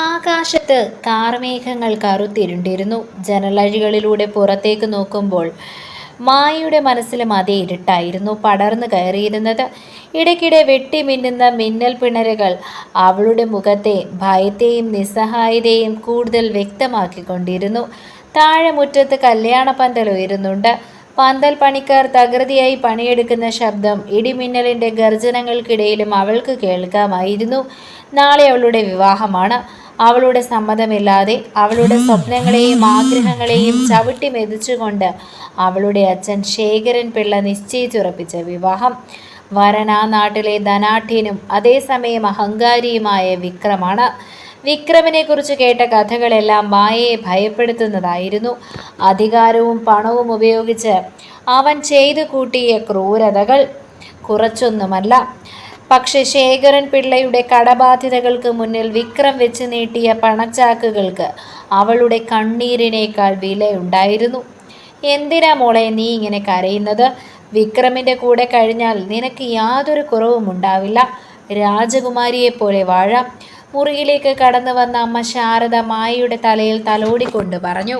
ആകാശത്ത് കാർമേഘങ്ങൾ കറുത്തിരുണ്ടിരുന്നു. ജനലഴികളിലൂടെ പുറത്തേക്ക് നോക്കുമ്പോൾ മായയുടെ മനസ്സിലും അതേ ഇരുട്ടായിരുന്നു പടർന്നു കയറിയിരുന്നത്. ഇടയ്ക്കിടെ വെട്ടിമിന്നുന്ന മിന്നൽ പിണരുകൾ അവളുടെ മുഖത്തെ ഭയത്തെയും നിസ്സഹായതയെയും കൂടുതൽ വ്യക്തമാക്കിക്കൊണ്ടിരുന്നു. താഴെ മുറ്റത്ത് കല്യാണ പന്തൽ ഉയരുന്നുണ്ട്. പന്തൽ പണിക്കാർ തകൃതിയായി പണിയെടുക്കുന്ന ശബ്ദം ഇടിമിന്നലിൻ്റെ ഗർജനങ്ങൾക്കിടയിലും അവൾക്ക് കേൾക്കാമായിരുന്നു. നാളെ അവളുടെ വിവാഹമാണ്. അവളുടെ സമ്മതമില്ലാതെ അവളുടെ സ്വപ്നങ്ങളെയും ആഗ്രഹങ്ങളെയും ചവിട്ടി മെതിച്ചുകൊണ്ട് അവളുടെ അച്ഛൻ ശേഖരൻ പിള്ള നിശ്ചയിച്ചുറപ്പിച്ച വിവാഹം. വരൻ ആ നാട്ടിലെ ധനാഢ്യനും അതേസമയം അഹങ്കാരിയുമായ വിക്രമാണ്. വിക്രമിനെ കുറിച്ച് കേട്ട കഥകളെല്ലാം മായയെ ഭയപ്പെടുത്തുന്നതായിരുന്നു. അധികാരവും പണവും ഉപയോഗിച്ച് അവൻ ചെയ്തു കൂട്ടിയ ക്രൂരതകൾ കുറച്ചൊന്നുമല്ല. പക്ഷെ ശേഖരൻ പിള്ളയുടെ കടബാധ്യതകൾക്ക് മുന്നിൽ വിക്രം വെച്ച് നീട്ടിയ പണച്ചാക്കുകൾക്ക് അവളുടെ കണ്ണീരിനേക്കാൾ വിലയുണ്ടായിരുന്നു. എന്തിനാ മോളെ നീ ഇങ്ങനെ കരയുന്നത്? വിക്രമിൻ്റെ കൂടെ കഴിഞ്ഞാൽ നിനക്ക് യാതൊരു കുറവും ഉണ്ടാവില്ല. രാജകുമാരിയെപ്പോലെ വാഴാം. മുറിയിലേക്ക് കടന്നു വന്ന അമ്മ ശാരദ മായയുടെ തലയിൽ തലോടിക്കൊണ്ട് പറഞ്ഞു.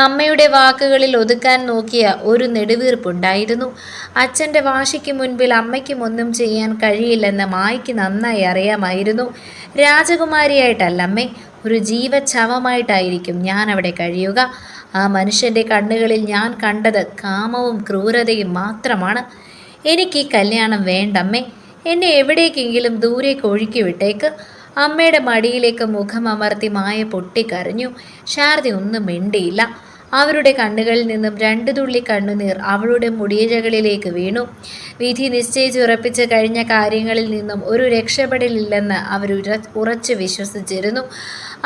അമ്മയുടെ വാക്കുകളിൽ ഒതുക്കാൻ നോക്കിയ ഒരു നെടുവീർപ്പുണ്ടായിരുന്നു. അച്ഛൻ്റെ വാശിക്ക് മുൻപിൽ അമ്മയ്ക്കും ഒന്നും ചെയ്യാൻ കഴിയില്ലെന്ന് മായയ്ക്ക് നന്നായി അറിയാമായിരുന്നു. രാജകുമാരിയായിട്ടല്ലമ്മേ, ഒരു ജീവച്ഛവമായിട്ടായിരിക്കും ഞാൻ അവിടെ കഴിയുക. ആ മനുഷ്യൻ്റെ കണ്ണുകളിൽ ഞാൻ കണ്ടത് കാമവും ക്രൂരതയും മാത്രമാണ്. എനിക്ക് ഈ കല്യാണം വേണ്ടമ്മേ. എന്നെ എവിടേക്കെങ്കിലും ദൂരേക്ക് ഒഴുക്കി വിട്ടേക്ക്. അമ്മയുടെ മടിയിലേക്ക് മുഖം അമർത്തി മായ പൊട്ടിക്കരഞ്ഞു. ശാരദ ഒന്നും മിണ്ടിയില്ല. അവരുടെ കണ്ണുകളിൽ നിന്നും 2 തുള്ളി കണ്ണുനീർ അവളുടെ മുടിയഴകളിലേക്ക് വീണു. വിധി നിശ്ചയിച്ചുറപ്പിച്ച് കഴിഞ്ഞ കാര്യങ്ങളിൽ നിന്നും ഒരു രക്ഷപ്പെടലില്ലെന്ന് അവർ ഉറച്ചു വിശ്വസിച്ചിരുന്നു.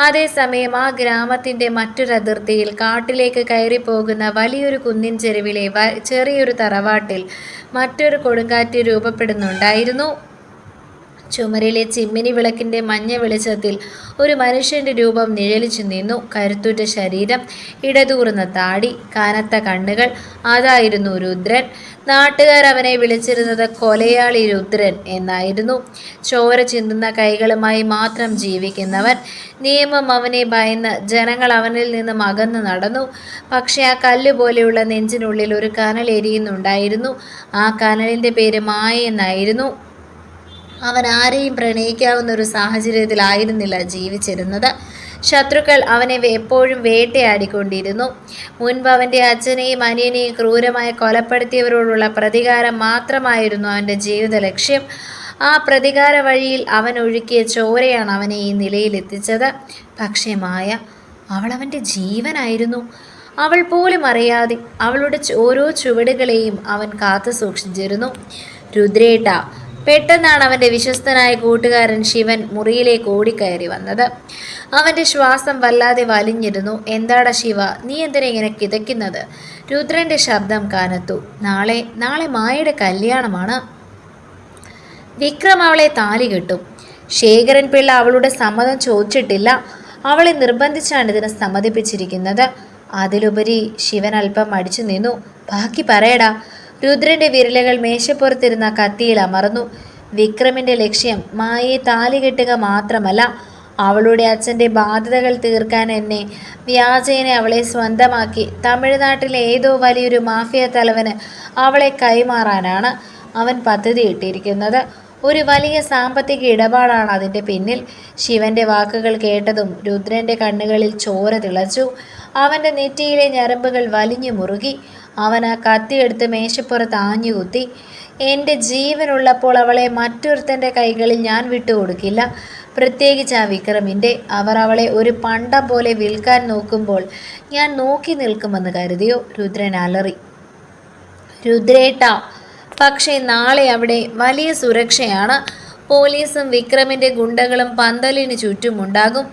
അതേസമയം ആ ഗ്രാമത്തിൻ്റെ മറ്റൊരതിർത്തിയിൽ കാട്ടിലേക്ക് കയറിപ്പോകുന്ന വലിയൊരു കുന്നിൻ ചെരുവിലെ ചെറിയൊരു തറവാട്ടിൽ മറ്റൊരു കൊടുങ്കാറ്റ് രൂപപ്പെടുന്നുണ്ടായിരുന്നു. ചുമരിലെ ചിമ്മിനി വിളക്കിൻ്റെ മഞ്ഞ വെളിച്ചത്തിൽ ഒരു മനുഷ്യൻ്റെ രൂപം നിഴലിച്ചു നിന്നു. കരുത്തുറ്റ ശരീരം, ഇടതൂർന്ന താടി, കനത്ത കണ്ണുകൾ. അതായിരുന്നു രുദ്രൻ. നാട്ടുകാർ അവനെ വിളിച്ചിരുന്നത് കൊലയാളി രുദ്രൻ എന്നായിരുന്നു. ചോര ചിന്തുന്ന കൈകളുമായി മാത്രം ജീവിക്കുന്നവൻ. നിയമം അവനെ ഭയന്ന് ജനങ്ങൾ അവനിൽ നിന്നും അകന്നു നടന്നു. പക്ഷേ ആ കല്ലുപോലെയുള്ള നെഞ്ചിനുള്ളിൽ ഒരു കനൽ എരിയുന്നുണ്ടായിരുന്നു. ആ കനലിൻ്റെ പേര് മായ എന്നായിരുന്നു. അവൻ ആരെയും പ്രണയിക്കാവുന്ന ഒരു സാഹചര്യത്തിലായിരുന്നില്ല ജീവിച്ചിരുന്നത്. ശത്രുക്കൾ അവനെ എപ്പോഴും വേട്ടയാടിക്കൊണ്ടിരുന്നു. മുൻപ് അവൻ്റെ അച്ഛനെയും അനിയനെയും ക്രൂരമായി കൊലപ്പെടുത്തിയവരോടുള്ള പ്രതികാരം മാത്രമായിരുന്നു അവൻ്റെ ജീവിത ലക്ഷ്യം. ആ പ്രതികാര വഴിയിൽ അവൻ ഒഴുക്കിയ ചോരയാണ് അവനെ ഈ നിലയിലെത്തിച്ചത്. പക്ഷേ മായ, അവൾ അവൻ്റെ ജീവനായിരുന്നു. അവൾ പോലും അറിയാതെ അവളുടെ ഓരോ ചുവടുകളെയും അവൻ കാത്തു സൂക്ഷിച്ചിരുന്നു. രുദ്രേട്ട, പെട്ടെന്നാണ് അവൻ്റെ വിശ്വസ്തനായ കൂട്ടുകാരൻ ശിവൻ മുറിയിലേക്ക് ഓടിക്കയറി വന്നത്. അവൻ്റെ ശ്വാസം വല്ലാതെ വലിഞ്ഞിരുന്നു. എന്താടാ ശിവ, നീ എന്തിനാ ഇങ്ങനെ കിതയ്ക്കുന്നത്? രുദ്രൻ്റെ ശബ്ദം കനത്തു. നാളെ മായയുടെ കല്യാണമാണ്. വിക്രം അവളെ താലി കെട്ടും. ശേഖരൻ പിള്ള അവളുടെ സമ്മതം ചോദിച്ചിട്ടില്ല. അവളെ നിർബന്ധിച്ചാണ് ഇതിന് സമ്മതിപ്പിച്ചിരിക്കുന്നത്. അതിലുപരി ശിവൻ അല്പം മടിച്ചു നിന്നു. ബാക്കി പറയടാ. രുദ്രൻ്റെ വിരലുകൾ മേശപ്പുറത്തിരുന്ന കത്തിയിൽ അമർന്നു. വിക്രമിൻ്റെ ലക്ഷ്യം മായയെ താലി കെട്ടുക മാത്രമല്ല, അവളുടെ അച്ഛൻ്റെ ബാധ്യതകൾ തീർക്കാൻ എന്നെ വ്യാജേന അവളെ സ്വന്തമാക്കി തമിഴ്നാട്ടിലെ ഏതോ വലിയൊരു മാഫിയ തലവന് അവളെ കൈമാറാനാണ് അവൻ പദ്ധതി ഇട്ടിരിക്കുന്നത്. ഒരു വലിയ സാമ്പത്തിക ഇടപാടാണ് അതിൻ്റെ പിന്നിൽ. ശിവൻ്റെ വാക്കുകൾ കേട്ടതും രുദ്രൻ്റെ കണ്ണുകളിൽ ചോര തിളച്ചു. അവൻ്റെ നെറ്റിയിലെ ഞരമ്പുകൾ വലിഞ്ഞു മുറുകി. അവൻ ആ കത്തിയെടുത്ത് മേശപ്പുറത്ത് ആഞ്ഞുകുത്തി. എൻ്റെ ജീവനുള്ളപ്പോൾ അവളെ മറ്റൊരുത്തൻ്റെ കൈകളിൽ ഞാൻ വിട്ടുകൊടുക്കില്ല. പ്രത്യേകിച്ച് ആ വിക്രമിൻ്റെ. അവർ അവളെ ഒരു പണ്ടം പോലെ വിൽക്കാൻ നോക്കുമ്പോൾ ഞാൻ നോക്കി നിൽക്കുമെന്ന് കരുതിയോ? രുദ്രൻ അലറി. രുദ്രേട്ട, പക്ഷേ നാളെ അവിടെ വലിയ സുരക്ഷയാണ്. പോലീസും വിക്രമിൻ്റെ ഗുണ്ടകളും പന്തലിന് ചുറ്റുമുണ്ടാകും.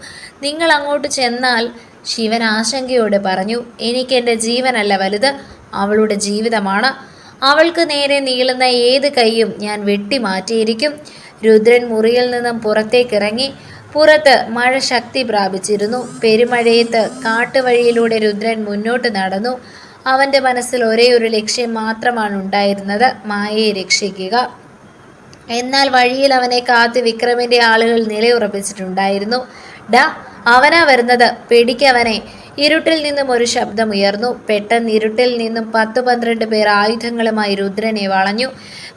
നിങ്ങൾ അങ്ങോട്ട് ചെന്നാൽ, ശിവൻ ആശങ്കയോടെ പറഞ്ഞു. എനിക്കെൻ്റെ ജീവനല്ല വലുത്, അവളുടെ ജീവിതമാണ്. അവൾക്ക് നേരെ നീളുന്ന ഏത് കൈയും ഞാൻ വെട്ടിമാറ്റിയിരിക്കും. രുദ്രൻ മുറിയിൽ നിന്നും പുറത്തേക്കിറങ്ങി. പുറത്ത് മഴ ശക്തി പ്രാപിച്ചിരുന്നു. പെരുമഴയത്ത് കാട്ടുവഴിയിലൂടെ രുദ്രൻ മുന്നോട്ട് നടന്നു. അവൻ്റെ മനസ്സിൽ ഒരേ ഒരു ലക്ഷ്യം മാത്രമാണ് ഉണ്ടായിരുന്നത്, മായയെ രക്ഷിക്കുക. എന്നാൽ വഴിയിൽ അവനെ കാത്ത് വിക്രമിന്റെ ആളുകൾ നിലയുറപ്പിച്ചിട്ടുണ്ടായിരുന്നു. ഡാ, അവനാ വരുന്നത്, പിടിക്കവനെ. ഇരുട്ടിൽ നിന്നും ഒരു ശബ്ദമുയർന്നു. പെട്ടെന്ന് ഇരുട്ടിൽ നിന്നും 10-12 പേർ ആയുധങ്ങളുമായി രുദ്രനെ വളഞ്ഞു.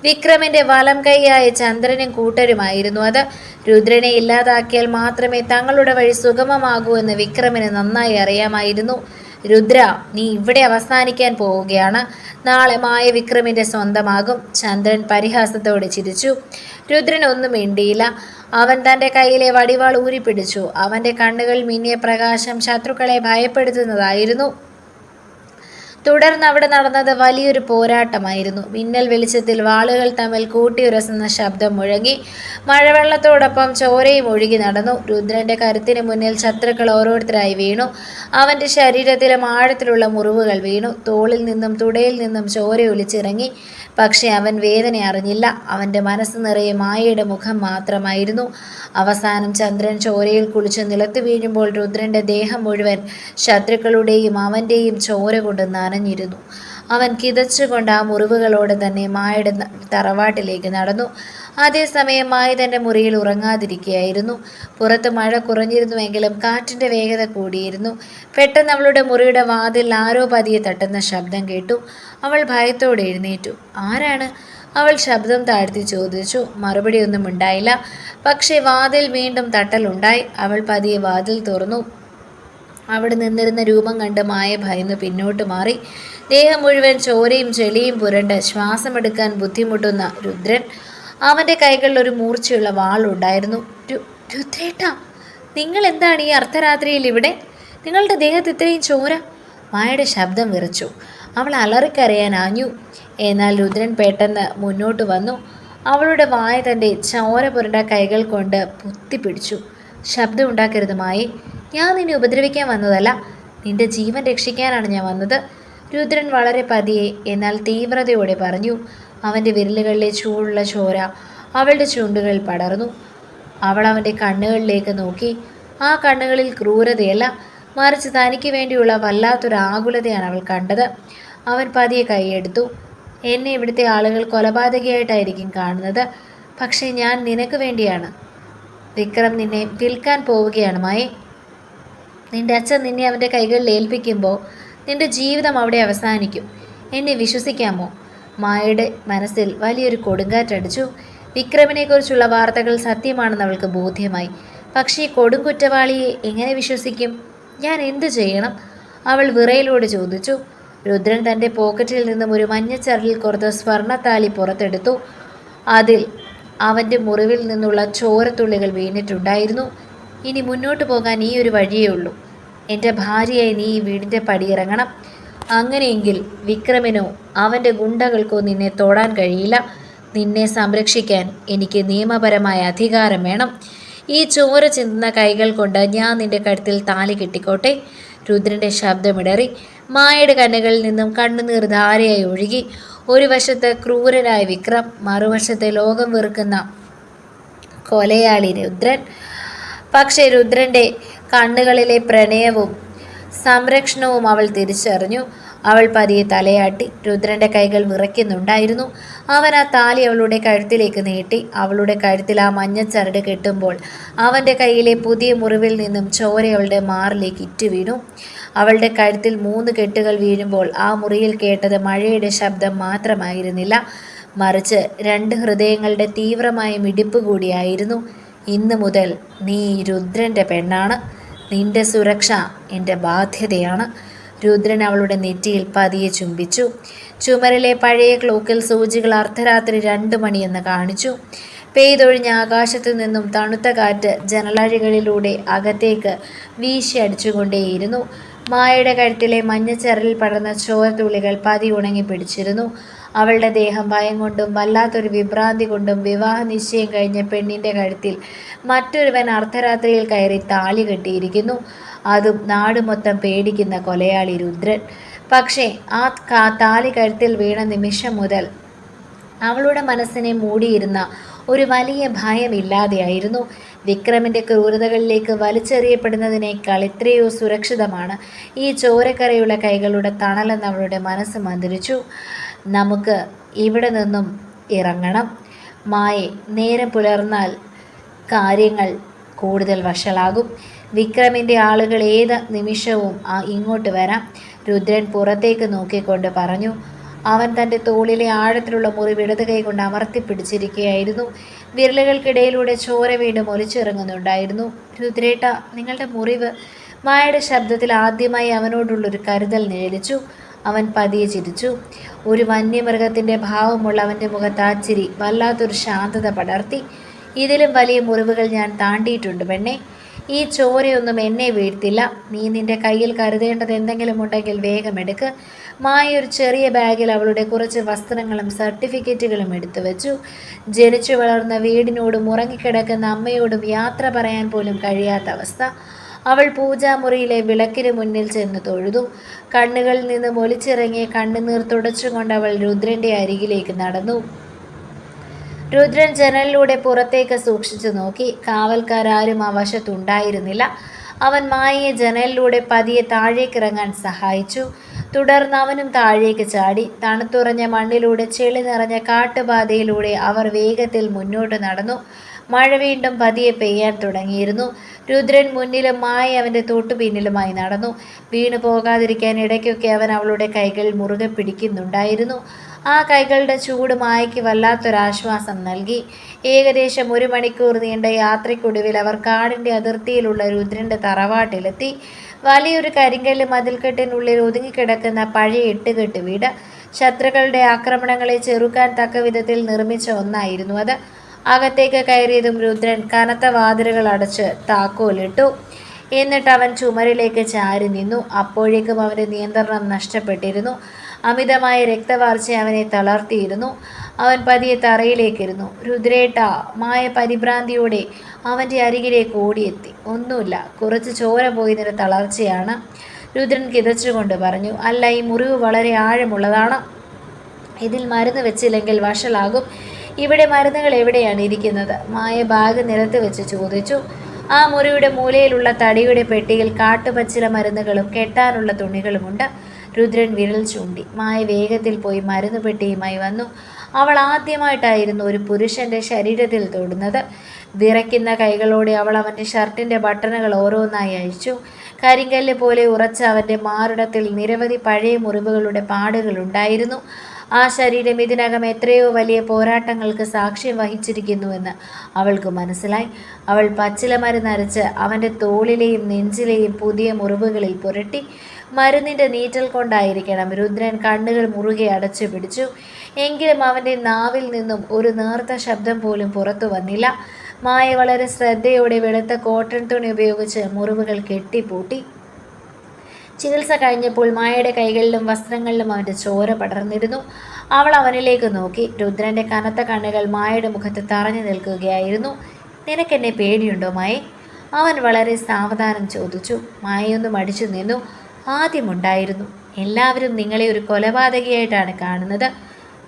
വിക്രമിന്റെ വലം കൈയായ ചന്ദ്രനും കൂട്ടരുമായിരുന്നു അത്. രുദ്രനെ ഇല്ലാതാക്കിയാൽ മാത്രമേ തങ്ങളുടെ വഴി സുഗമമാകൂ എന്ന് വിക്രമിന് നന്നായി അറിയാമായിരുന്നു. രുദ്ര, നീ ഇവിടെ അവസാനിക്കാൻ പോവുകയാണ്. നാളെ മായ വിക്രമിന്റെ സ്വന്തമാകും. ചന്ദ്രൻ പരിഹാസത്തോടെ ചിരിച്ചു. രുദ്രൻ ഒന്നും മിണ്ടിയില്ല. അവൻ തൻ്റെ കയ്യിലെ വടിവാൾ ഊരിപ്പിടിച്ചു. അവൻ്റെ കണ്ണുകൾ മിന്നിയ പ്രകാശം ശത്രുക്കളെ ഭയപ്പെടുത്തുന്നതായിരുന്നു. തുടർന്ന് അവിടെ നടന്നത് വലിയൊരു പോരാട്ടമായിരുന്നു. മിന്നൽ വെളിച്ചത്തിൽ വാളുകൾ തമ്മിൽ കൂട്ടിയുരസുന്ന ശബ്ദം മുഴങ്ങി. മഴവെള്ളത്തോടൊപ്പം ചോരയും ഒഴുകി നടന്നു. രുദ്രന്റെ കരുത്തിന് മുന്നിൽ ശത്രുക്കൾ ഓരോരുത്തരായി വീണു. അവൻ്റെ ശരീരത്തിലും ആഴത്തിലുള്ള മുറിവുകൾ വീണു. തോളിൽ നിന്നും തുടയിൽ നിന്നും ചോര ഒലിച്ചിറങ്ങി. പക്ഷെ അവൻ വേദന അറിഞ്ഞില്ല. അവൻ്റെ മനസ്സ് നിറയെ മായയുടെ മുഖം മാത്രമായിരുന്നു. അവസാനം ചന്ദ്രൻ ചോരയിൽ കുളിച്ച് നിലത്ത് വീഴുമ്പോൾ രുദ്രന്റെ ദേഹം മുഴുവൻ ശത്രുക്കളുടെയും അവൻ്റെയും ചോര കൊണ്ട് നനഞ്ഞിരുന്നു. അവൻ കിതച്ചുകൊണ്ട് ആ മുറിവുകളോടെ തന്നെ മായയുടെ തറവാട്ടിലേക്ക് നടന്നു. അതേസമയം മായ തൻ്റെ മുറിയിൽ ഉറങ്ങാതിരിക്കുകയായിരുന്നു. പുറത്ത് മഴ കുറഞ്ഞിരുന്നുവെങ്കിലും കാറ്റിൻ്റെ വേഗത കൂടിയിരുന്നു. പെട്ടെന്ന് അവളുടെ മുറിയുടെ വാതിൽ ആരോ പതിയെ തട്ടുന്ന ശബ്ദം കേട്ടു. അവൾ ഭയത്തോടെ എഴുന്നേറ്റു. ആരാണ്? അവൾ ശബ്ദം താഴ്ത്തി ചോദിച്ചു. മറുപടിയൊന്നും ഉണ്ടായില്ല. പക്ഷേ വാതിൽ വീണ്ടും തട്ടലുണ്ടായി. അവൾ പതിയെ വാതിൽ തുറന്നു. അവിടെ നിന്നിരുന്ന രൂപം കണ്ട് മായ ഭയന്ന് പിന്നോട്ട് മാറി. ദേഹം മുഴുവൻ ചോരയും ചെളിയും പുരണ്ട് ശ്വാസമെടുക്കാൻ ബുദ്ധിമുട്ടുന്ന രുദ്രൻ. അവൻ്റെ കൈകളിൽ ഒരു മൂർച്ചയുള്ള വാളുണ്ടായിരുന്നു. രുദ്രേട്ടാ, നിങ്ങൾ എന്താണ് ഈ അർദ്ധരാത്രിയിൽ ഇവിടെ? നിങ്ങളുടെ ദേഹത്ത് ഇത്രയും ചോര? മായയുടെ ശബ്ദം വിറച്ചു. അവൾ അലറിക്കരയാൻ ആഞ്ഞു. എന്നാൽ രുദ്രൻ പെട്ടെന്ന് മുന്നോട്ട് വന്നു. അവളുടെ വായ തൻ്റെ ചോര പുരണ്ട കൈകൾ കൊണ്ട് പൊത്തിപ്പിടിച്ചു. ശബ്ദം ഉണ്ടാക്കരുത് മായേ, ഞാൻ നിന്നെ ഉപദ്രവിക്കാൻ വന്നതല്ല, നിന്റെ ജീവൻ രക്ഷിക്കാനാണ് ഞാൻ വന്നത്. രുദ്രൻ വളരെ പതിയെ എന്നാൽ തീവ്രതയോടെ പറഞ്ഞു. അവൻ്റെ വിരലുകളിലെ ചൂടുള്ള ചോര അവളുടെ ചുണ്ടുകൾ പടർന്നു. അവൾ അവൻ്റെ കണ്ണുകളിലേക്ക് നോക്കി. ആ കണ്ണുകളിൽ ക്രൂരതയല്ല, മറിച്ച് തനിക്ക് വേണ്ടിയുള്ള വല്ലാത്തൊരു ആകുലതയാണ് അവൾ കണ്ടത്. അവൻ പതിയെ കൈയെടുത്തു. എന്നെ ഇവിടുത്തെ ആളുകൾ കൊലപാതകയായിട്ടായിരിക്കും കാണുന്നത്, പക്ഷേ ഞാൻ നിനക്ക് വേണ്ടിയാണ്. വിക്രം നിന്നെ വിൽക്കാൻ പോവുകയാണ് മായേ. നിന്റെ അച്ഛൻ നിന്നെ അവൻ്റെ കൈകളിൽ ഏൽപ്പിക്കുമ്പോൾ നിന്റെ ജീവിതം അവിടെ അവസാനിക്കും. എന്നെ വിശ്വസിക്കാമോ? മായയുടെ മനസ്സിൽ വലിയൊരു കൊടുങ്കാറ്റടിച്ചു. വിക്രമിനെക്കുറിച്ചുള്ള വാർത്തകൾ സത്യമാണെന്ന് അവൾക്ക് ബോധ്യമായി. പക്ഷേ കൊടുങ്കുറ്റവാളിയെ എങ്ങനെ വിശ്വസിക്കും? ഞാൻ എന്തു ചെയ്യണം? അവൾ വിറയലോട് ചോദിച്ചു. രുദ്രൻ തൻ്റെ പോക്കറ്റിൽ നിന്നും ഒരു മഞ്ഞച്ചരലിൽ കുറച്ച് സ്വർണ്ണത്താലി പുറത്തെടുത്തു. അതിൽ അവൻ്റെ മുറിവിൽ നിന്നുള്ള ചോരത്തുള്ളികൾ വീണിട്ടുണ്ടായിരുന്നു. ഇനി മുന്നോട്ട് പോകാൻ ഈ ഒരു വഴിയേ ഉള്ളൂ. എൻ്റെ ഭാര്യയായി നീ ഈ വീടിൻ്റെ പടിയിറങ്ങണം. അങ്ങനെയെങ്കിൽ വിക്രമിനോ അവൻ്റെ ഗുണ്ടകൾക്കോ നിന്നെ തൊടാൻ കഴിയില്ല. നിന്നെ സംരക്ഷിക്കാൻ എനിക്ക് നിയമപരമായ അധികാരം വേണം. ഈ ചോര ചിന്തുന്ന കൈകൾ കൊണ്ട് ഞാൻ നിന്റെ കഴുത്തിൽ താലി കെട്ടിക്കോട്ടെ. രുദ്രൻ്റെ ശബ്ദമിടറി. മായയുടെ കണ്ണുകളിൽ നിന്നും കണ്ണുനീർ ധാരയായി ഒഴുകി. ഒരു വശത്ത് ക്രൂരനായ വിക്രം, മറുവശത്തെ ലോകം വെറുക്കുന്ന കൊലയാളി രുദ്രൻ. പക്ഷേ രുദ്രൻ്റെ കണ്ണുകളിലെ പ്രണയവും സംരക്ഷണവും അവൾ തിരിച്ചറിഞ്ഞു. അവൾ പതിയെ തലയാട്ടി. രുദ്രൻ്റെ കൈകൾ വിറയ്ക്കുന്നുണ്ടായിരുന്നു. അവൻ ആ താലി അവളുടെ കഴുത്തിലേക്ക് നീട്ടി. അവളുടെ കഴുത്തിൽ ആ മഞ്ഞച്ചരട് കെട്ടുമ്പോൾ അവൻ്റെ കയ്യിലെ പുതിയ മുറിവിൽ നിന്നും ചോര അവളുടെ മാറിലേക്ക് ഇറ്റു വീണു. അവളുടെ കഴുത്തിൽ 3 കെട്ടുകൾ വീഴുമ്പോൾ ആ മുറിയിൽ കേട്ടത് മഴയുടെ ശബ്ദം മാത്രമായിരുന്നില്ല, മറിച്ച് 2 ഹൃദയങ്ങളുടെ തീവ്രമായ മിടിപ്പ് കൂടിയായിരുന്നു. ഇന്നു മുതൽ നീ രുദ്രൻ്റെ പെണ്ണാണ്. നിന്റെ സുരക്ഷ എൻ്റെ ബാധ്യതയാണ്. രുദ്രൻ അവളുടെ നെറ്റിയിൽ പതിയെ ചുംബിച്ചു. ചുമരിലെ പഴയ ക്ലോക്കിൽ സൂചികൾ അർദ്ധരാത്രി 2 മണിയെന്ന് കാണിച്ചു. പെയ്തൊഴിഞ്ഞ ആകാശത്തു നിന്നും തണുത്ത കാറ്റ് ജനലഴികളിലൂടെ അകത്തേക്ക് വീശി അടിച്ചുകൊണ്ടേയിരുന്നു. മായയുടെ കഴുത്തിലെ മഞ്ഞച്ചരലിൽ പടർന്ന ചോരത്തുള്ളികൾ പതിയെ ഉണങ്ങി പിടിച്ചിരുന്നു. അവളുടെ ദേഹം ഭയം കൊണ്ടും വല്ലാത്തൊരു വിഭ്രാന്തി കൊണ്ടും വിവാഹ നിശ്ചയം കഴിഞ്ഞ പെണ്ണിൻ്റെ കഴുത്തിൽ മറ്റൊരുവൻ അർദ്ധരാത്രിയിൽ കയറി താലി കെട്ടിയിരിക്കുന്നു. അതും നാട് മൊത്തം പേടിക്കുന്ന കൊലയാളി രുദ്രൻ. പക്ഷേ ആ താലി കഴുത്തിൽ വീണ നിമിഷം മുതൽ അവളുടെ മനസ്സിനെ മൂടിയിരുന്ന ഒരു വലിയ ഭയമില്ലാതെയായിരുന്നു. വിക്രമിൻ്റെ ക്രൂരതകളിലേക്ക് വലിച്ചെറിയപ്പെടുന്നതിനേക്കാൾ എത്രയോ സുരക്ഷിതമാണ് ഈ ചോരക്കരയുള്ള കൈകളുടെ തണലെന്ന് അവളുടെ മനസ്സ് മന്ത്രിച്ചു. നമുക്ക് ഇവിടെ നിന്നും ഇറങ്ങണം. മായെ, നേരം പുലർന്നാൽ കാര്യങ്ങൾ കൂടുതൽ വഷളാകും. വിക്രമിൻ്റെ ആളുകൾ ഏത് നിമിഷവും ഇങ്ങോട്ട് വരാം. രുദ്രൻ പുറത്തേക്ക് നോക്കിക്കൊണ്ട് പറഞ്ഞു. അവൻ തൻ്റെ തോളിലെ ആഴത്തിലുള്ള മുറിവ് ഇടത് കൈ കൊണ്ട് അമർത്തിപ്പിടിച്ചിരിക്കുകയായിരുന്നു. വിരലുകൾക്കിടയിലൂടെ ചോര വീണ്ടും ഒലിച്ചിറങ്ങുന്നുണ്ടായിരുന്നു. രുദ്രേട്ട, നിങ്ങളുടെ മുറിവ്. മായയുടെ ശബ്ദത്തിൽ ആദ്യമായി അവനോടുള്ളൊരു കരുതൽ നിഴലിച്ചു. അവൻ പതിയെ ചിരിച്ചു. ഒരു വന്യമൃഗത്തിൻ്റെ ഭാവമുള്ള അവൻ്റെ മുഖത്ത് ആ ചിരി വല്ലാത്തൊരു ശാന്തത പടർത്തി. ഇതിലും വലിയ മുറിവുകൾ ഞാൻ താണ്ടിയിട്ടുണ്ട് പെണ്ണെ. ഈ ചോരയൊന്നും എന്നെ വീഴ്ത്തില്ല. നീ നിന്റെ കയ്യിൽ കരുതേണ്ടത് എന്തെങ്കിലും ഉണ്ടെങ്കിൽ വേഗം എടുക്ക്. മായ ഒരു ചെറിയ ബാഗിൽ അവളുടെ കുറച്ച് വസ്ത്രങ്ങളും സർട്ടിഫിക്കറ്റുകളും എടുത്തു വെച്ചു. ജനിച്ചു വളർന്ന വീടിനോടും ഉറങ്ങിക്കിടക്കുന്ന അമ്മയോടും യാത്ര പറയാൻ പോലും കഴിയാത്ത അവസ്ഥ. അവൾ പൂജാമുറിയിലെ വിളക്കിന് മുന്നിൽ ചെന്ന് തൊഴുതു. കണ്ണുകളിൽ നിന്ന് ഒലിച്ചിറങ്ങിയ കണ്ണുനീർ തുടച്ചുകൊണ്ട് അവൾ രുദ്രൻ്റെ അരികിലേക്ക് നടന്നു. രുദ്രൻ ജനലിലൂടെ പുറത്തേക്ക് സൂക്ഷിച്ചു നോക്കി. കാവൽക്കാരും ആ വശത്തുണ്ടായിരുന്നില്ല. അവൻ മായയെ ജനലിലൂടെ പതിയെ താഴേക്കിറങ്ങാൻ സഹായിച്ചു. തുടർന്ന് അവനും താഴേക്ക് ചാടി. തണുത്തുറഞ്ഞ മണ്ണിലൂടെ ചെളി നിറഞ്ഞ കാട്ടുപാതയിലൂടെ അവർ വേഗത്തിൽ മുന്നോട്ട് നടന്നു. മഴ വീണ്ടും പതിയെ പെയ്യാൻ തുടങ്ങിയിരുന്നു. രുദ്രൻ മുന്നിലും മായ അവൻ്റെ തൊട്ടുപിന്നിലുമായി നടന്നു. വീണു പോകാതിരിക്കാൻ ഇടയ്ക്കൊക്കെ അവൻ അവളുടെ കൈകൾ മുറുകെ പിടിക്കുന്നുണ്ടായിരുന്നു. ആ കൈകളുടെ ചൂട് മായയ്ക്ക് വല്ലാത്തൊരാശ്വാസം നൽകി. ഏകദേശം 1 മണിക്കൂർ നീണ്ട യാത്രയ്ക്കൊടുവിൽ അവർ കാടിൻ്റെ അതിർത്തിയിലുള്ള രുദ്രൻ്റെ തറവാട്ടിലെത്തി. വലിയൊരു കരിങ്കല്ല് മതിൽക്കെട്ടിനുള്ളിൽ ഒതുങ്ങിക്കിടക്കുന്ന പഴയ 8-കെട്ട് വീട്. ശത്രുക്കളുടെ ആക്രമണങ്ങളെ ചെറുക്കാൻ തക്ക വിധത്തിൽ നിർമ്മിച്ച ഒന്നായിരുന്നു അത്. അകത്തേക്ക് കയറിയതും രുദ്രൻ കനത്ത വാതിലുകൾ അടച്ച് താക്കോലിട്ടു. എന്നിട്ട് അവൻ ചുമരിലേക്ക് ചാരി നിന്നു. അപ്പോഴേക്കും അവൻ്റെ നിയന്ത്രണം നഷ്ടപ്പെട്ടിരുന്നു. അമിതമായ രക്തവാർച്ച അവനെ തളർത്തിയിരുന്നു. അവൻ പതിയെ തറയിലേക്കിരുന്നു. രുദ്രേട്ട, മായ പരിഭ്രാന്തിയോടെ അവൻ്റെ അരികിലേക്ക് ഓടിയെത്തി. ഒന്നുമില്ല, കുറച്ച് ചോര പോയി നിന്റെ തളർച്ചയാണ്, രുദ്രൻ കിതച്ചുകൊണ്ട് പറഞ്ഞു. അല്ല, ഈ മുറിവ് വളരെ ആഴമുള്ളതാണ്. ഇതിൽ മരുന്ന് വെച്ചില്ലെങ്കിൽ വഷളാകും. ഇവിടെ മരുന്നുകൾ എവിടെയാണ് ഇരിക്കുന്നത്? മായ ബാഗ് നിലത്ത് വെച്ച് ചോദിച്ചു. ആ മുറിയുടെ മൂലയിലുള്ള തടിയുടെ പെട്ടിയിൽ കാട്ടുപച്ചില മരുന്നുകളും കെട്ടാനുള്ള തുണികളുമുണ്ട്. രുദ്രൻ വിരൽ ചൂണ്ടി. മായ വേഗത്തിൽ പോയി മരുന്ന് പെട്ടിയുമായി വന്നു. അവൾ ആദ്യമായിട്ടായിരുന്നു ഒരു പുരുഷൻ്റെ ശരീരത്തിൽ തൊടുന്നത്. വിറയ്ക്കുന്ന കൈകളോടെ അവൾ അവൻ്റെ ഷർട്ടിൻ്റെ ബട്ടണുകൾ ഓരോന്നായി അഴിച്ചു. കരിങ്കല്ല് പോലെ ഉറച്ച അവൻ്റെ മാറിടത്തിൽ നിരവധി പഴയ മുറിവുകളുടെ പാടുകളുണ്ടായിരുന്നു. ആ ശരീരം ഇതിനകം എത്രയോ വലിയ പോരാട്ടങ്ങൾക്ക് സാക്ഷ്യം വഹിച്ചിരിക്കുന്നുവെന്ന് അവൾക്ക് മനസ്സിലായി. അവൾ പച്ചില മരുന്നരച്ച് അവൻ്റെ തോളിലെയും നെഞ്ചിലെയും പുതിയ മുറിവുകളിൽ പുരട്ടി. മരുന്നിൻ്റെ നീറ്റൽ കൊണ്ടായിരിക്കണം രുദ്രൻ കണ്ണുകൾ മുറുകെ അടച്ചു പിടിച്ചു. എങ്കിലും അവൻ്റെ നാവിൽ നിന്നും ഒരു നേർത്ത ശബ്ദം പോലും പുറത്തു വന്നില്ല. മായ വളരെ ശ്രദ്ധയോടെ വെളുത്ത കോട്ടൺ തുണി ഉപയോഗിച്ച് മുറിവുകൾ കെട്ടിപ്പൂട്ടി. ചികിത്സ കഴിഞ്ഞപ്പോൾ മായയുടെ കൈകളിലും വസ്ത്രങ്ങളിലും അവൻ്റെ ചോര പടർന്നിരുന്നു. അവൾ അവനിലേക്ക് നോക്കി. രുദ്രൻ്റെ കനത്ത കണ്ണുകൾ മായയുടെ മുഖത്ത് തറഞ്ഞു നിൽക്കുകയായിരുന്നു. നിനക്കെന്നെ പേടിയുണ്ടോ മായെ? അവൻ വളരെ സാവധാനം ചോദിച്ചു. മായയൊന്ന് മടിച്ചു നിന്നു. ആദ്യമുണ്ടായിരുന്നു. എല്ലാവരും നിങ്ങളെ ഒരു കൊലപാതകിയായിട്ടാണ് കാണുന്നത്.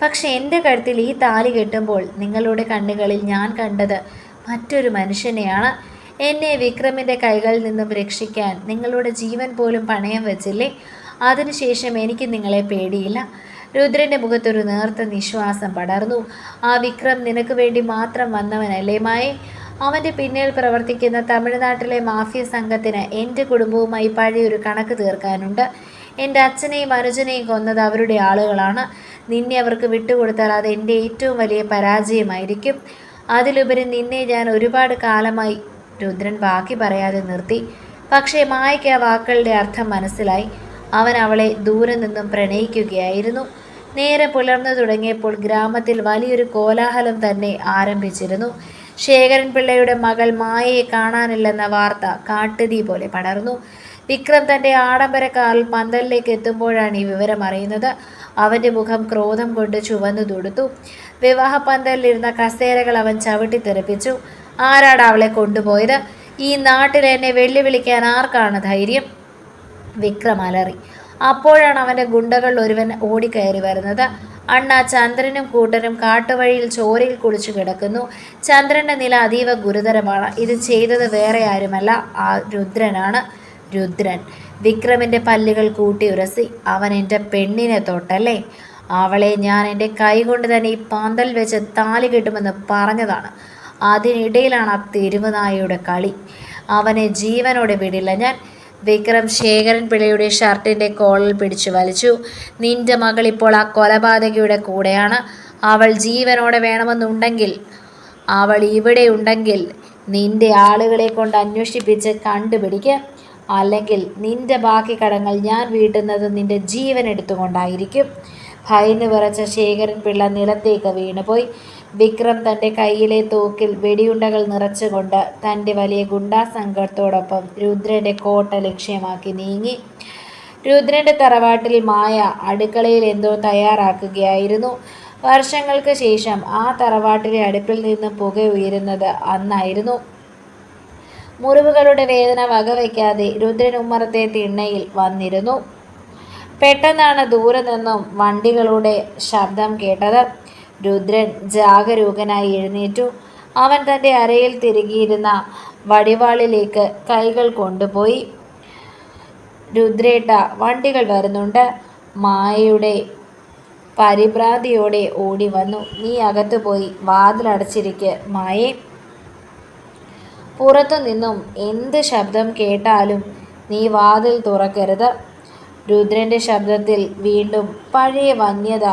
പക്ഷെ എൻ്റെ കഴുത്തിൽ ഈ താലി കെട്ടുമ്പോൾ നിങ്ങളുടെ കണ്ണുകളിൽ ഞാൻ കണ്ടത് മറ്റൊരു മനുഷ്യനെയാണ്. എന്നെ വിക്രമിൻ്റെ കൈകളിൽ നിന്നും രക്ഷിക്കാൻ നിങ്ങളുടെ ജീവൻ പോലും പണയം വെച്ചില്ലേ? അതിനുശേഷം എനിക്ക് നിങ്ങളെ പേടിയില്ല. രുദ്രൻ്റെ മുഖത്തൊരു നേർത്ത നിശ്വാസം പടർന്നു. ആ വിക്രം നിനക്ക് വേണ്ടി മാത്രം വന്നവനല്ലേ മായേ? അവൻ്റെ പിന്നിൽ പ്രവർത്തിക്കുന്ന തമിഴ്നാട്ടിലെ മാഫിയ സംഘത്തിന് എൻ്റെ കുടുംബവുമായി പഴയൊരു കണക്ക് തീർക്കാനുണ്ട്. എൻ്റെ അച്ഛനെയും അനുജനെയും കൊന്നത് അവരുടെ ആളുകളാണ്. നിന്നെ അവർക്ക് വിട്ടുകൊടുത്താൽ അത് എൻ്റെ ഏറ്റവും വലിയ പരാജയമായിരിക്കും. അതിലുപരി നിന്നെ ഞാൻ ഒരുപാട് കാലമായി. രുദ്രൻ ബാക്കി പറയാതെ നിർത്തി. പക്ഷേ മായയ്ക്ക് ആ വാക്കുകളുടെ അർത്ഥം മനസ്സിലായി. അവൻ അവളെ ദൂരെ നിന്നും പ്രണയിക്കുകയായിരുന്നു. നേരെ പുലർന്നു തുടങ്ങിയപ്പോൾ ഗ്രാമത്തിൽ വലിയൊരു കോലാഹലം തന്നെ ആരംഭിച്ചിരുന്നു. ശേഖരൻ പിള്ളയുടെ മകൾ മായയെ കാണാനില്ലെന്ന വാർത്ത കാട്ടുതീ പോലെ പടർന്നു. വിക്രം തൻ്റെ ആഡംബര കാറിൽ പന്തലിലേക്ക് എത്തുമ്പോഴാണ് ഈ വിവരം അറിയുന്നത്. അവൻ്റെ മുഖം ക്രോധം കൊണ്ട് ചുവന്നു തുടുത്തു. വിവാഹ പന്തലിലിരുന്ന കസേരകൾ അവൻ ചവിട്ടി തെറിപ്പിച്ചു. ആരാണ് അവളെ കൊണ്ടുപോയത്? ഈ നാട്ടിൽ എന്നെ വെല്ലുവിളിക്കാൻ ആർക്കാണ് ധൈര്യം? വിക്രം അലറി. അപ്പോഴാണ് അവൻ്റെ ഗുണ്ടകൾ ഒരുവൻ ഓടിക്കയറി വരുന്നത്. അണ്ണാ, ചന്ദ്രനും കൂട്ടരും കാട്ടുവഴിയിൽ ചോരയിൽ കുളിച്ചു കിടക്കുന്നു. ചന്ദ്രൻ്റെ നില അതീവ ഗുരുതരമാണ്. ഇത് ചെയ്തത് വേറെ ആരുമല്ല, ആ രുദ്രനാണ്. രുദ്രൻ. വിക്രമിൻ്റെ പല്ലുകൾ കൂട്ടി ഉരസി. അവൻ എൻ്റെ പെണ്ണിനെ തൊട്ടല്ലേ? അവളെ ഞാൻ എൻ്റെ കൈ കൊണ്ട് തന്നെ ഈ പന്തൽ വെച്ച് താലി കെട്ടുമെന്ന് പറഞ്ഞതാണ്. അതിനിടയിലാണ് ആ തെരുവ് നായയുടെ കളി. അവനെ ജീവനോടെ വിടില്ല ഞാൻ. വിക്രം ശേഖരൻ പിള്ളയുടെ ഷർട്ടിൻ്റെ കോളിൽ പിടിച്ചു വലിച്ചു. നിന്റെ മകൾ ഇപ്പോൾ ആ കൊലപാതകിയുടെ കൂടെയാണ്. അവൾ ജീവനോടെ വേണമെന്നുണ്ടെങ്കിൽ, അവൾ ഇവിടെ ഉണ്ടെങ്കിൽ നിന്റെ ആളുകളെ കൊണ്ട് അന്വേഷിപ്പിച്ച് കണ്ടുപിടിക്കുക. അല്ലെങ്കിൽ നിന്റെ ബാക്കി കടങ്ങൾ ഞാൻ വീട്ടുന്നത് നിന്റെ ജീവൻ എടുത്തുകൊണ്ടായിരിക്കും. ഭയന്ന് വിറച്ച ശേഖരൻ പിള്ള നിലത്തേക്ക് വീണുപോയി. വിക്രം തൻ്റെ കയ്യിലെ തോക്കിൽ വെടിയുണ്ടകൾ നിറച്ചുകൊണ്ട് തൻ്റെ വലിയ ഗുണ്ടാ സംഘത്തോടൊപ്പം രുദ്രൻ്റെ കോട്ട ലക്ഷ്യമാക്കി നീങ്ങി. രുദ്രൻ്റെ തറവാട്ടിൽ മായ അടുക്കളയിൽ എന്തോ തയ്യാറാക്കുകയായിരുന്നു. വർഷങ്ങൾക്ക് ശേഷം ആ തറവാട്ടിലെ അടുപ്പിൽ നിന്ന് പുക ഉയരുന്നത് അന്നായിരുന്നു. മുറിവുകളുടെ വേദന വകവയ്ക്കാതെ രുദ്രൻ ഉമ്മറത്തെ തിണ്ണയിൽ വന്നിരുന്നു. പെട്ടെന്നാണ് ദൂരെ നിന്നും വണ്ടികളുടെ ശബ്ദം കേട്ടത്. രുദ്രൻ ജാഗരൂകനായി എഴുന്നേറ്റു. അവൻ തൻ്റെ അരയിൽ തിരുകിയിരുന്ന വടിവാളിലേക്ക് കൈകൾ കൊണ്ടുപോയി. രുദ്രേട്ട, വണ്ടികൾ വരുന്നുണ്ട്. മായയുടെ പരിഭ്രാന്തിയോടെ ഓടി വന്നു. നീ അകത്തു പോയി വാതിലടച്ചിരിക്ക് മായേ. പുറത്തു നിന്നും എന്ത് ശബ്ദം കേട്ടാലും നീ വാതിൽ തുറക്കരുത്. രുദ്രൻ്റെ ശബ്ദത്തിൽ വീണ്ടും പഴയ വന്യത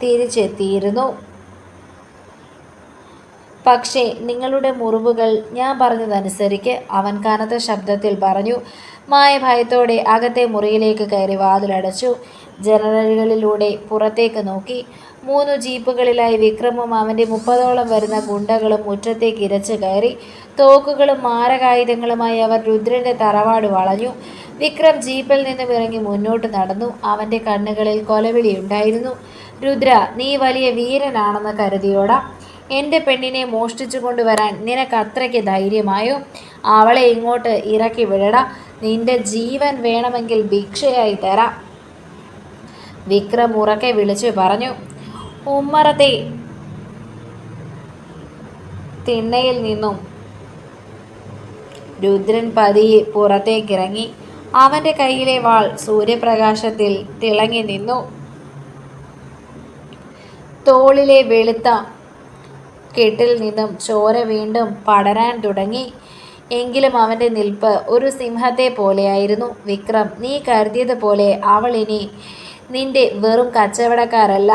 തിരിച്ചെത്തിയിരുന്നു. പക്ഷേ നിങ്ങളുടെ മുറിവുകൾ ഞാൻ പറഞ്ഞതനുസരിക്ക്, അവൻ കനത്ത ശബ്ദത്തിൽ പറഞ്ഞു. മായ ഭയത്തോടെ അകത്തെ മുറിയിലേക്ക് കയറി വാതിലടച്ചു. ജനലുകളിലൂടെ പുറത്തേക്ക് നോക്കി. 3 ജീപ്പുകളിലായി വിക്രമും അവൻ്റെ 30ഓളം വരുന്ന ഗുണ്ടകളും മുറ്റത്തേക്ക് ഇരച്ചു കയറി. തോക്കുകളും മാരകായുധങ്ങളുമായി അവർ രുദ്രൻ്റെ തറവാട് വളഞ്ഞു. വിക്രം ജീപ്പിൽ നിന്നും ഇറങ്ങി മുന്നോട്ട് നടന്നു. അവൻ്റെ കണ്ണുകളിൽ കൊലവിളിയുണ്ടായിരുന്നു. രുദ്ര, നീ വലിയ വീരനാണെന്ന് കരുതിയോടാ? എൻ്റെ പെണ്ണിനെ മോഷ്ടിച്ചു കൊണ്ടുവരാൻ നിനക്ക് അത്രയ്ക്ക് ധൈര്യമായോ? അവളെ ഇങ്ങോട്ട് ഇറക്കി വിടടാ. നിന്റെ ജീവൻ വേണമെങ്കിൽ ഭിക്ഷയായി തരാം. വിക്രം ഉറക്കെ വിളിച്ചു പറഞ്ഞു. ഉമ്മറത്തെ തിണ്ണയിൽ നിന്നും രുദ്രൻ പതിയെ പുറത്തേക്കിറങ്ങി. അവൻ്റെ കയ്യിലെ വാൾ സൂര്യപ്രകാശത്തിൽ തിളങ്ങി നിന്നു. തോളിലെ വെളുത്ത കെട്ടിൽ നിന്നും ചോര വീണ്ടും പടരാൻ തുടങ്ങി. എങ്കിലും അവൻ്റെ നിൽപ്പ് ഒരു സിംഹത്തെ പോലെയായിരുന്നു. വിക്രം, നീ കരുതിയതുപോലെ അവൾ ഇനി നിന്റെ വെറും കച്ചവടക്കാരല്ല.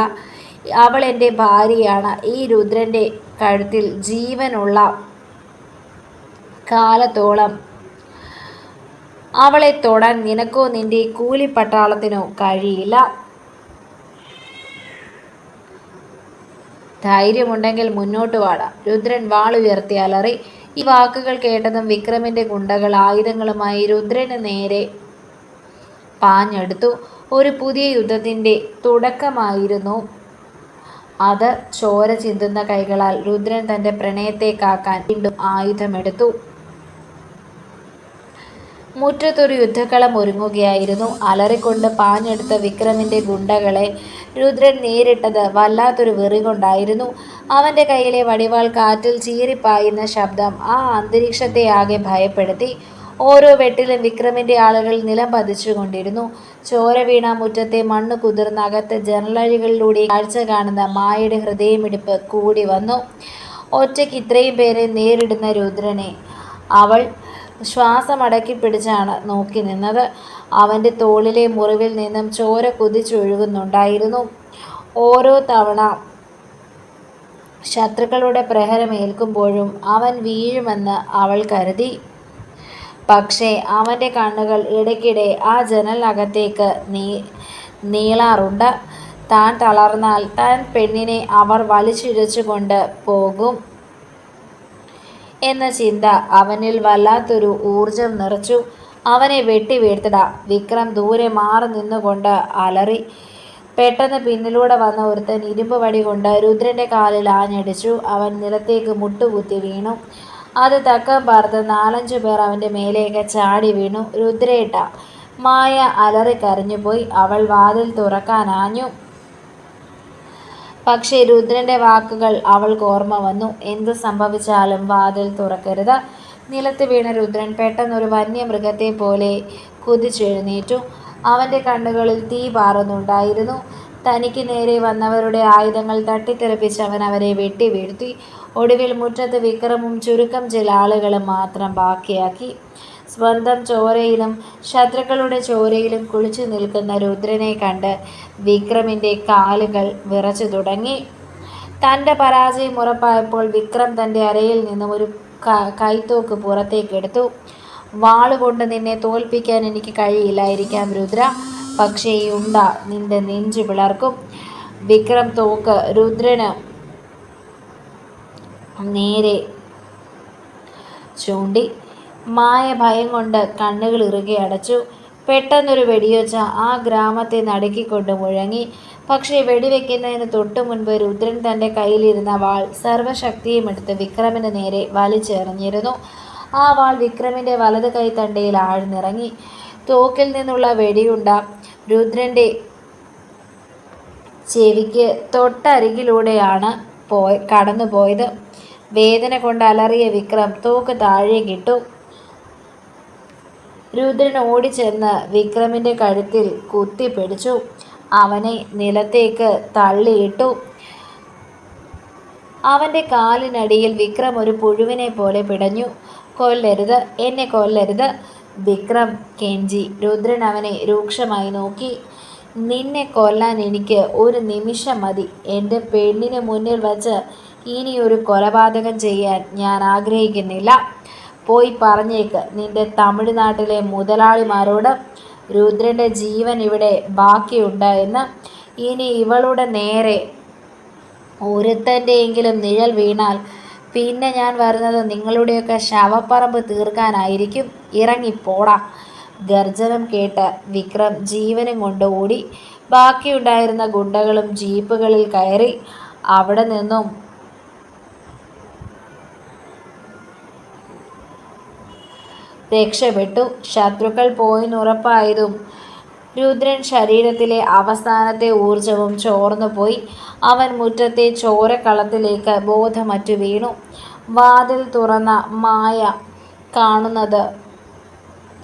അവൾ എൻ്റെ ഭാര്യയാണ്. ഈ രുദ്രൻ്റെ കഴുത്തിൽ ജീവനുള്ള കാലത്തോളം അവളെ തൊടാൻ നിനക്കോ നിന്റെ കൂലിപ്പട്ടാളത്തിനോ കഴിയില്ല. ധൈര്യമുണ്ടെങ്കിൽ മുന്നോട്ട് വാടാ. രുദ്രൻ വാളുയർത്തി അലറി. ഈ വാക്കുകൾ കേട്ടതും വിക്രമിൻ്റെ ഗുണ്ടകൾ ആയുധങ്ങളുമായി രുദ്രന് നേരെ പാഞ്ഞെടുത്തു. ഒരു പുതിയ യുദ്ധത്തിൻ്റെ തുടക്കമായിരുന്നു അത്. ചോര ചിന്തുന്ന കൈകളാൽ രുദ്രൻ തൻ്റെ പ്രണയത്തെ കാക്കാൻ വീണ്ടും ആയുധമെടുത്തു. മുറ്റത്തൊരു യുദ്ധക്കളം ഒരുങ്ങുകയായിരുന്നു. അലറിക്കൊണ്ട് പാഞ്ഞെടുത്ത വിക്രമിൻ്റെ ഗുണ്ടകളെ രുദ്രൻ നേരിട്ടത് വല്ലാത്തൊരു വെറി കൊണ്ടായിരുന്നു. അവൻ്റെ കയ്യിലെ വടിവാൾ കാറ്റിൽ ചീറിപ്പായുന്ന ശബ്ദം ആ അന്തരീക്ഷത്തെ ആകെ ഭയപ്പെടുത്തി. ഓരോ വെട്ടിലും വിക്രമിൻ്റെ ആളുകൾ നിലം പതിച്ചുകൊണ്ടിരുന്നു. ചോര വീണ മുറ്റത്തെ മണ്ണ് കുതിർന്ന അകത്ത് ജനലഴികളിലൂടെ കാഴ്ച കാണുന്ന മായയുടെ ഹൃദയമിടിപ്പ് കൂടി വന്നു. ഒറ്റയ്ക്ക് ഇത്രയും പേരെ നേരിടുന്ന രുദ്രനെ അവൾ ശ്വാസമടക്കി പിടിച്ചാണ് നോക്കി നിന്നത്. അവൻ്റെ തോളിലെ മുറിവിൽ നിന്നും ചോര കുതിച്ചൊഴുകുന്നുണ്ടായിരുന്നു. ഓരോ തവണ ശത്രുക്കളുടെ പ്രഹരമേൽക്കുമ്പോഴും അവൻ വീഴുമെന്ന് അവൾ കരുതി. പക്ഷേ അവൻ്റെ കണ്ണുകൾ ഇടയ്ക്കിടെ ആ ജനലിനകത്തേക്ക് നീളാറുണ്ട്. താൻ തളർന്നാൽ താൻ പെണ്ണിനെ അവർ വലിച്ചിഴച്ചുകൊണ്ട് പോകും എന്ന ചിന്ത അവനിൽ വല്ലാത്തൊരു ഊർജം നിറച്ചു. അവനെ വെട്ടി വീഴ്ത്തിട. വിക്രം ദൂരെ മാറി നിന്നുകൊണ്ട് അലറി. പെട്ടെന്ന് പിന്നിലൂടെ വന്ന ഒരുത്തൻ ഇരുമ്പ് വടി കൊണ്ട് രുദ്രൻ്റെ കാലിൽ ആഞ്ഞടിച്ചു. അവൻ നിലത്തേക്ക് മുട്ടുകുത്തി വീണു. അത് തക്കം പാർത്ത് 4-5 പേർ അവൻ്റെ മേലേക്ക് ചാടി വീണു. രുദ്രേട്ട! മായ അലറി കരഞ്ഞുപോയി. അവൾ വാതിൽ തുറക്കാനാഞ്ഞു. പക്ഷേ രുദ്രൻ്റെ വാക്കുകൾ അവൾക്ക് ഓർമ്മ വന്നു. എന്ത് സംഭവിച്ചാലും വാതിൽ തുറക്കരുത്. നിലത്ത് വീണ രുദ്രൻ പെട്ടെന്നൊരു വന്യമൃഗത്തെ പോലെ കുതിച്ചെഴുന്നേറ്റു. അവൻ്റെ കണ്ണുകളിൽ തീ പാറുന്നുണ്ടായിരുന്നു. തനിക്ക് നേരെ വന്നവരുടെ ആയുധങ്ങൾ തട്ടിത്തെറിപ്പിച്ച് അവൻ അവരെ വെട്ടി വീഴ്ത്തി. ഒടുവിൽ മുറ്റത്ത് വിക്രമും ചുരുക്കം ചില ആളുകളും മാത്രം ബാക്കിയാക്കി. സ്വന്തം ചോരയിലും ശത്രുക്കളുടെ ചോരയിലും കുളിച്ചു നിൽക്കുന്ന രുദ്രനെ കണ്ട് വിക്രമിൻ്റെ കാലുകൾ വിറച്ചു തുടങ്ങി. തൻ്റെ പരാജയം ഉറപ്പായപ്പോൾ വിക്രം തൻ്റെ അരയിൽ നിന്നും ഒരു കൈത്തോക്ക് പുറത്തേക്കെടുത്തു. വാളുകൊണ്ട് നിന്നെ തോൽപ്പിക്കാൻ എനിക്ക് കഴിയില്ലായിരിക്കാം രുദ്ര, പക്ഷേ ഈ ഉണ്ട നിന്റെ നെഞ്ചു പിളർക്കും. വിക്രം തോക്ക് രുദ്രന് നേരെ ചൂണ്ടി. മായ ഭയം കൊണ്ട് കണ്ണുകൾ ഇറുകെ അടച്ചു. പെട്ടെന്നൊരു വെടിയൊച്ച ആ ഗ്രാമത്തെ നടുക്കിക്കൊണ്ട് മുഴങ്ങി. പക്ഷേ വെടിവെക്കുന്നതിന് തൊട്ടു മുൻപ് രുദ്രൻ തൻ്റെ കയ്യിലിരുന്ന വാൾ സർവ്വശക്തിയും എടുത്ത് വിക്രമിന് നേരെ വലിച്ചെറിഞ്ഞിരുന്നു. ആ വാൾ വിക്രമിൻ്റെ വലത് കൈത്തണ്ടയിൽ ആഴ്ന്നിറങ്ങി. തോക്കിൽ നിന്നുള്ള വെടിയുണ്ട രുദ്രൻ്റെ ചെവിക്ക് തൊട്ടരികിലൂടെയാണ് കടന്നുപോയത്. വേദന കൊണ്ട് അലറിയ വിക്രം തോക്ക് താഴേക്കിട്ടു. രുദ്രൻ ഓടിച്ചെന്ന് വിക്രമിൻ്റെ കഴുത്തിൽ കുത്തിപ്പിടിച്ചു. അവനെ നിലത്തേക്ക് തള്ളിയിട്ടു. അവൻ്റെ കാലിനടിയിൽ വിക്രം ഒരു പുഴുവിനെ പോലെ പിടഞ്ഞു. കൊല്ലരുത്, എന്നെ കൊല്ലരുത്, വിക്രം കെഞ്ചി. രുദ്രൻ അവനെ രൂക്ഷമായി നോക്കി. നിന്നെ കൊല്ലാൻ എനിക്ക് ഒരു നിമിഷം മതി. എൻ്റെ പെണ്ണിന് മുന്നിൽ വച്ച് ഇനിയൊരു കൊലപാതകം ചെയ്യാൻ ഞാൻ ആഗ്രഹിക്കുന്നില്ല. പോയി പറഞ്ഞേക്ക് നിന്റെ തമിഴ്നാട്ടിലെ മുതലാളിമാരോട് രുദ്രൻ്റെ ജീവൻ ഇവിടെ ബാക്കിയുണ്ട് എന്ന്. ഇനി ഇവളുടെ നേരെ ഒരുത്തൻ്റെയെങ്കിലും നിഴൽ വീണാൽ പിന്നെ ഞാൻ വരുന്നത് നിങ്ങളുടെയൊക്കെ ശവപ്പറമ്പ് തീർക്കാനായിരിക്കും. ഇറങ്ങിപ്പോടാ. ഗർജനം കേട്ട് വിക്രം ജീവനും കൊണ്ട് ഓടി. ബാക്കിയുണ്ടായിരുന്ന ഗുണ്ടകളും ജീപ്പുകളിൽ കയറി അവിടെ നിന്നും രക്ഷപ്പെട്ടു. ശത്രുക്കൾ പോയിന്നുറപ്പായതും രുദ്രൻ ശരീരത്തിലെ അവസാനത്തെ ഊർജവും ചോർന്നുപോയി. അവൻ മുറ്റത്തെ ചോരക്കളത്തിലേക്ക് ബോധമറ്റു വീണു. വാതിൽ തുറന്ന മായ കാണുന്നത്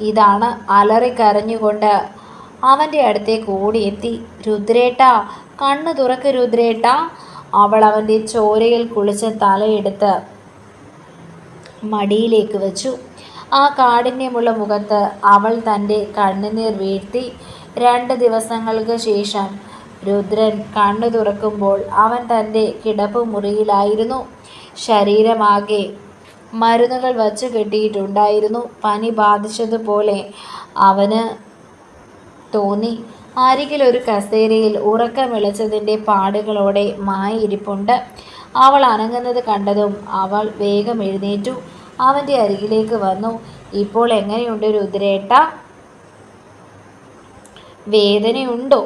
ഇതാണ്. അലറിക്കരഞ്ഞുകൊണ്ട് അവൻ്റെ അടുത്തേക്ക് ഓടിയെത്തി. രുദ്രേട്ടാ, കണ്ണു തുറക്ക് രുദ്രേട്ടാ. അവൾ അവൻ്റെ ചോരയിൽ കുളിച്ച് തലയെടുത്ത് മടിയിലേക്ക് വെച്ചു. ആ കാഠിന്യമുള്ള മുഖത്ത് അവൾ തൻ്റെ കണ്ണുനീർ വീഴ്ത്തി. 2 ദിവസങ്ങൾക്ക് ശേഷം രുദ്രൻ കണ്ണു തുറക്കുമ്പോൾ അവൻ തൻ്റെ കിടപ്പുമുറിയിലായിരുന്നു. ശരീരമാകെ മരുന്നുകൾ വച്ചു കെട്ടിയിട്ടുണ്ടായിരുന്നു. പനി ബാധിച്ചതുപോലെ അവന് തോന്നി. അരികിലൊരു കസേരയിൽ ഉറക്കമിളച്ചതിൻ്റെ പാടുകളോടെ മായ ഇരിപ്പുണ്ട്. അവൾ അനങ്ങുന്നത് കണ്ടതും അവൾ വേഗം എഴുന്നേറ്റു. അവൻ്റെ അരികിലേക്ക് വന്നു. ഇപ്പോൾ എങ്ങനെയുണ്ട് രുദ്രേട്ട? വേദനയുണ്ടോ?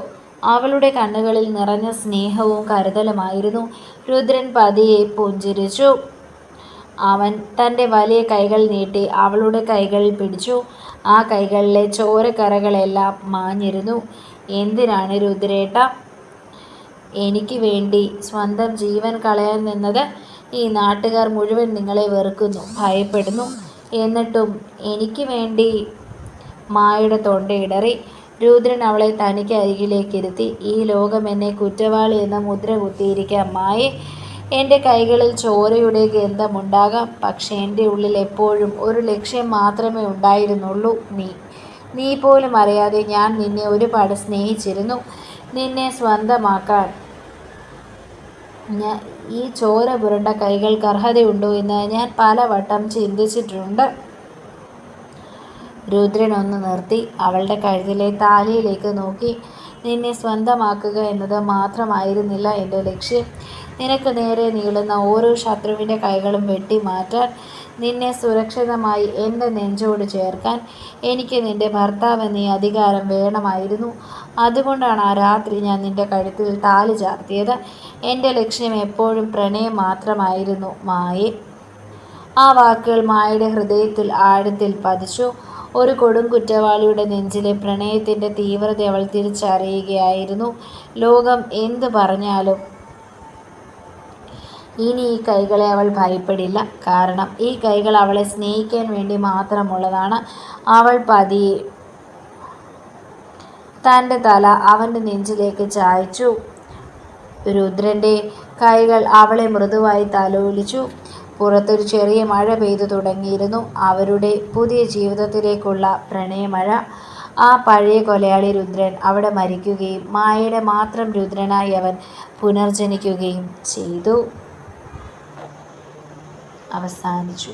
അവളുടെ കണ്ണുകളിൽ നിറഞ്ഞ സ്നേഹവും കരുതലുമായിരുന്നു. രുദ്രൻ പതിയെ പുഞ്ചിരിച്ചു. അവൻ തൻ്റെ വലിയ കൈകൾ നീട്ടി അവളുടെ കൈകളിൽ പിടിച്ചു. ആ കൈകളിലെ ചോരക്കറകളെല്ലാം മാഞ്ഞിരുന്നു. എന്തിനാണ് രുദ്രേട്ട എനിക്ക് വേണ്ടി സ്വന്തം ജീവൻ കളയാൻ നിന്നത്? ഈ നാട്ടുകാർ മുഴുവൻ നിങ്ങളെ വെറുക്കുന്നു, ഭയപ്പെടുന്നു. എന്നിട്ടും എനിക്ക് വേണ്ടി. മായയുടെ തൊണ്ടയിടറി. രുദ്രൻ അവളെ തനിക്ക് അരികിലേക്കിരുത്തി. ഈ ലോകം എന്നെ കുറ്റവാളി എന്ന മുദ്ര കുത്തിയിരിക്കാം മായെ. എൻ്റെ കൈകളിൽ ചോരയുടെ ഗന്ധമുണ്ടാകാം, പക്ഷേ എൻ്റെ ഉള്ളിൽ എപ്പോഴും ഒരു ലക്ഷ്യം മാത്രമേ ഉണ്ടായിരുന്നുള്ളൂ, നീ പോലും അറിയാതെ ഞാൻ നിന്നെ ഒരുപാട് സ്നേഹിച്ചിരുന്നു. നിന്നെ സ്വന്തമാക്കാൻ ഈ ചോര പുരണ്ട കൈകൾക്ക് അർഹതയുണ്ടോ എന്ന് ഞാൻ പലവട്ടം ചിന്തിച്ചിട്ടുണ്ട്. രുദ്രൻ ഒന്ന് നിർത്തി അവളുടെ കഴുത്തിലെ താലിയിലേക്ക് നോക്കി. നിന്നെ സ്വന്തമാക്കുക എന്നത് മാത്രമായിരുന്നില്ല എൻ്റെ ലക്ഷ്യം. നിനക്ക് നേരെ നീളുന്ന ഓരോ ശത്രുവിൻ്റെ കൈകളും വെട്ടിമാറ്റാൻ, നിന്നെ സുരക്ഷിതമായി എൻ്റെ നെഞ്ചോട് ചേർക്കാൻ എനിക്ക് നിൻ്റെ ഭർത്താവെന്ന ഈ അധികാരം വേണമായിരുന്നു. അതുകൊണ്ടാണ് ആ രാത്രി ഞാൻ നിൻ്റെ കഴുത്തിൽ താലി ചാർത്തിയത്. എൻ്റെ ലക്ഷ്യം എപ്പോഴും പ്രണയം മാത്രമായിരുന്നു മായേ. ആ വാക്കുകൾ മായയുടെ ഹൃദയത്തിൽ ആഴത്തിൽ പതിച്ചു. ഒരു കൊടും കുറ്റവാളിയുടെ നെഞ്ചിലെ പ്രണയത്തിൻ്റെ തീവ്രത അവൾ തിരിച്ചറിയുകയായിരുന്നു. ലോകം എന്തു പറഞ്ഞാലും ഇനി ഈ കൈകളെ അവൾ ഭയപ്പെടില്ല. കാരണം ഈ കൈകൾ അവളെ സ്നേഹിക്കാൻ വേണ്ടി മാത്രമുള്ളതാണ്. അവൾ പതിയെ തൻ്റെ തല അവൻ്റെ നെഞ്ചിലേക്ക് ചായച്ചു. രുദ്രൻ്റെ കൈകൾ അവളെ മൃദുവായി തലോലിച്ചു. പുറത്തൊരു ചെറിയ മഴ പെയ്തു തുടങ്ങിയിരുന്നു. അവരുടെ പുതിയ ജീവിതത്തിലേക്കുള്ള പ്രണയമഴ. ആ പഴയ കൊലയാളി രുദ്രൻ അവിടെ മരിക്കുകയും മായയുടെ മാത്രം രുദ്രനായി അവൻ പുനർജനിക്കുകയും ചെയ്തു. അവസാനിച്ചു.